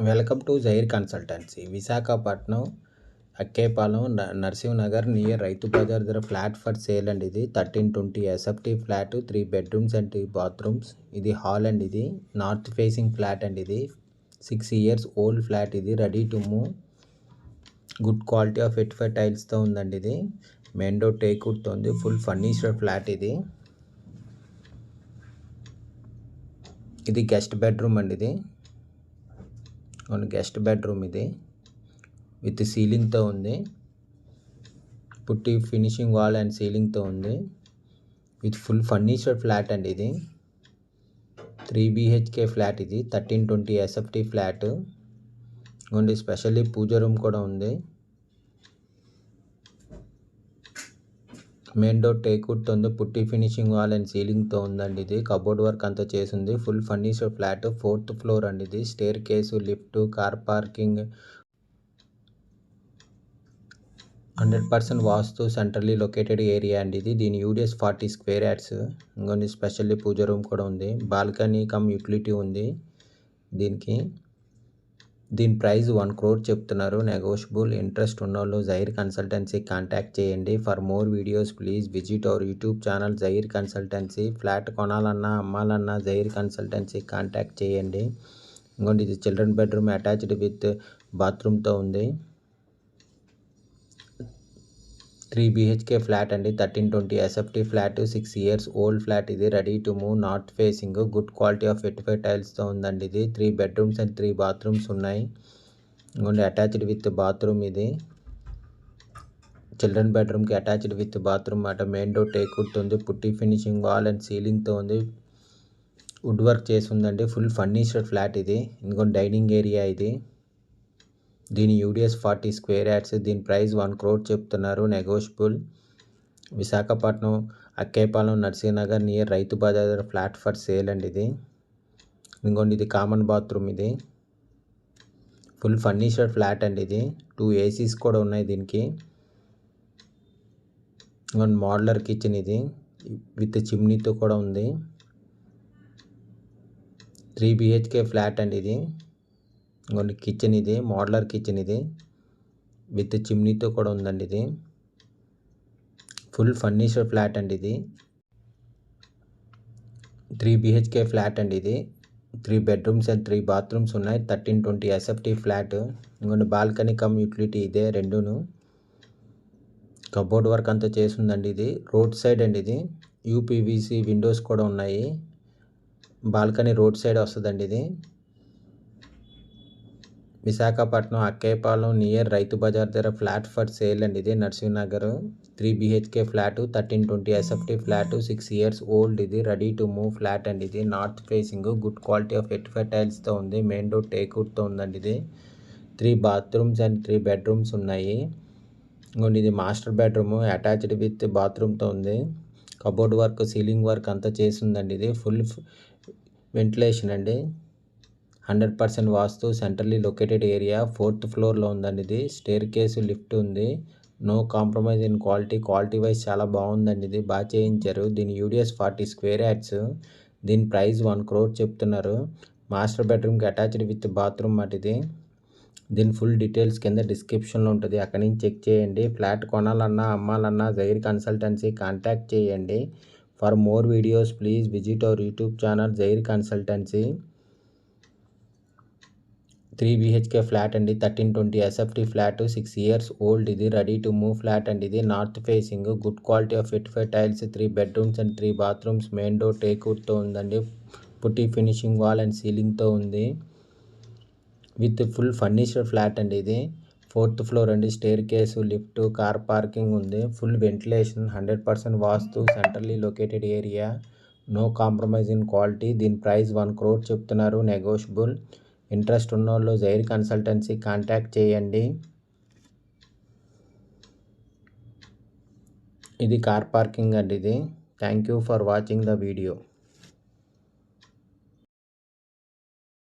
Welcome to Jair consultancy. Visakhapatnam Akkayapalem Narasimhanagar near రైతు బజార్ దగ్గర ఫ్లాట్ ఫర్ సేల్ అండి. ఇది 1320 SFT flat, 3 bedrooms and 3 bathrooms. ఇది హాల్ అండి. ఇది నార్త్ ఫేసింగ్ ఫ్లాట్ అండి. ఇది 6 years ఓల్డ్ ఫ్లాట్. ఇది ready to move, good quality of ఎట్ఫై టైల్స్తో ఉందండి. ఇది మెయిన్ డోర్ టేక్వుడ్తో ఉంది. Full furniture flat. ఇది గెస్ట్ బెడ్రూమ్ అండి. ఇది గెస్ట్ బెడ్రూమ్. ఇది విత్ సీలింగ్తో ఉంది. పుట్టి ఫినిషింగ్ వాల్ అండ్ సీలింగ్తో ఉంది. విత్ ఫుల్ ఫర్నిచర్ ఫ్లాట్ అండి. ఇది 3 BHK ఫ్లాట్. ఇది 1320 SFT flat. Only specially puja room కూడా ఉంది. మెయిన్ డోర్ టేక్వుడ్తో ఉంది. పుట్టి ఫినిషింగ్ వాల్ అండ్ సీలింగ్తో ఉందండి. ఇది కబోర్డ్ వర్క్ అంతా చేసింది. Full furniture flat, 4th floor అండి. ఇది staircase, lift, car parking, 100% vastu, centrally located area అండి. ఇది దీని యూడిఎస్ 40 square yards. ఇంకొన్ని స్పెషల్లీ పూజ రూమ్ కూడా ఉంది. బాల్కనీ కమ్ యూటిలిటీ ఉంది దీని ప్రైస్ 1 crore చెప్తున్నారు. నెగోషియబుల్. ఇంట్రెస్ట్ ఉన్నోళ్ళు జైర్ కన్సల్టెన్సీ కాంటాక్ట్ చేయండి. For more videos please visit our YouTube channel Jair consultancy. Flat కొనాలన్నా అమ్మాలన్నా జైర్ కన్సల్టెన్సీ కాంటాక్ట్ చేయండి. ఇంకోటి ఇది చిల్డ్రన్ బెడ్రూమ్ అటాచ్డ్ విత్ బాత్రూమ్తో ఉంది. 3 BHK ఫ్లాట్ అండి. 1320 SFT flat, 6 years old flat. ఇది ready to move, north facing, good quality of ఎట్ఫై టైల్స్తో ఉందండి. ఇది 3 bedrooms అండ్ 3 bathrooms ఉన్నాయి. ఇంకోటి అటాచ్డ్ విత్ బాత్రూమ్. ఇది చిల్డ్రన్ బెడ్రూమ్కి అటాచ్డ్ విత్ బాత్రూమ్ అట. మెయిన్ డోర్ టేక్వుడ్తో ఉంది. పుట్టి ఫినిషింగ్ వాల్ అండ్ సీలింగ్తో ఉంది. వుడ్ వర్క్ చేసి ఉందండి. Full furniture flat. ఇది ఇంకొక డైనింగ్ ఏరియా. ఇది దీని యూడిఎస్ 40 square yards. దీని ప్రైస్ 1 crore చెప్తున్నారు. నెగోషియబుల్. విశాఖపట్నం అక్కేపాలెం నరసింహనగర్ నియర్ రైతు బజార్ ఫ్లాట్ ఫర్ సేల్ అండి. ఇది ఇంకోటి ఇది కామన్ బాత్రూమ్. ఇది ఫుల్ ఫర్నిచర్ ఫ్లాట్ అండి. ఇది 2 ACs కూడా ఉన్నాయి దీనికి. ఇంకోటి మోడ్యులర్ కిచెన్. ఇది విత్ చిమ్నీతో కూడా ఉంది. 3 BHK ఫ్లాట్ అండి. ఇది ఇంకోటి కిచెన్. ఇది మోడ్యులర్ కిచెన్. ఇది విత్ చిమ్నీతో కూడా ఉందండి. ఇది ఫుల్ ఫర్నిచర్ ఫ్లాట్ అండి. ఇది 3 BHK ఫ్లాట్ అండి. ఇది 3 bedrooms అండ్ 3 bathrooms ఉన్నాయి. 1320 ఎస్ఎఫ్టీ ఫ్లాట్. ఇంకొన్ని బాల్కనీ కమ్ యూటిలిటీ. ఇదే రెండును. కబోర్డ్ వర్క్ అంతా చేసిందండి. ఇది రోడ్ సైడ్ అండి. ఇది UPVC విండోస్ కూడా ఉన్నాయి. బాల్కనీ రోడ్ సైడ్ వస్తుందండి. ఇది విశాఖపట్నం అక్కేపాలెం నియర్ రైతు బజార్ దగ్గర ఫ్లాట్ ఫర్ సేల్ అండి. ఇది Narasimhanagar 3 BHK flat, 1320 SFT flat, 6 years old. ఇది రెడీ టు మూవ్ ఫ్లాట్ అండి. ఇది north facing, good quality of ఎట్ఫై టైల్స్తో ఉంది. మెయిన్ డోర్ టేక్వుడ్తో ఉందండి. ఇది 3 bathrooms అండ్ 3 bedrooms ఉన్నాయి. ఇంకోటి ఇది మాస్టర్ బెడ్రూమ్ అటాచ్డ్ విత్ బాత్రూమ్తో ఉంది. కబోర్డ్ వర్క్, సీలింగ్ వర్క్ అంతా చేసి ఉందండి. ఇది ఫుల్ వెంటిలేషన్ అండి. 100% vastu, centrally located area. 4th floorలో ఉందండి. ఇది స్టేర్ కేసు, లిఫ్ట్ ఉంది. No compromise in quality wise చాలా బాగుందండి. ఇది బాగా చేయించారు. దీని యూడిఎస్ 40 square yards. దీని ప్రైస్ 1 crore చెప్తున్నారు. మాస్టర్ బెడ్రూమ్కి అటాచ్డ్ విత్ బాత్రూమ్ మాట. ఇది దీని ఫుల్ డీటెయిల్స్ కింద డిస్క్రిప్షన్లో ఉంటుంది. అక్కడి నుంచి చెక్ చేయండి. ఫ్లాట్ కొనాలన్నా అమ్మాలన్నా జైర్ కన్సల్టెన్సీ కాంటాక్ట్ చేయండి. For more videos please visit our YouTube channel Jair consultancy. 3 BHK flat అండి. 1320 ఎస్ఎఫ్టీ ఫ్లాట్, 6 years ఓల్డ్. ఇది రెడీ టు మూవ్ ఫ్లాట్ అండి. ఇది north facing, good quality of ఎట్ఫై tiles, 3 bedrooms and 3 bathrooms. Main door టేక్వుడ్తో ఉందండి. Putty finishing wall and సీలింగ్తో ఉంది. With full furniture flat అండి. ఇది 4th floor అండి. Staircase, lift, car parking ఉంది. Full ventilation, 100% vastu, centrally located area. No compromise in quality. దీని price 1 crore చెప్తున్నారు. Negotiable. Interest ఉన్నోళ్ళు జైర్ కన్సల్టెన్సీ కాంటాక్ట్ చేయండి. ఇది కార్ పార్కింగ్ అండి. ఇది thank you for watching the video.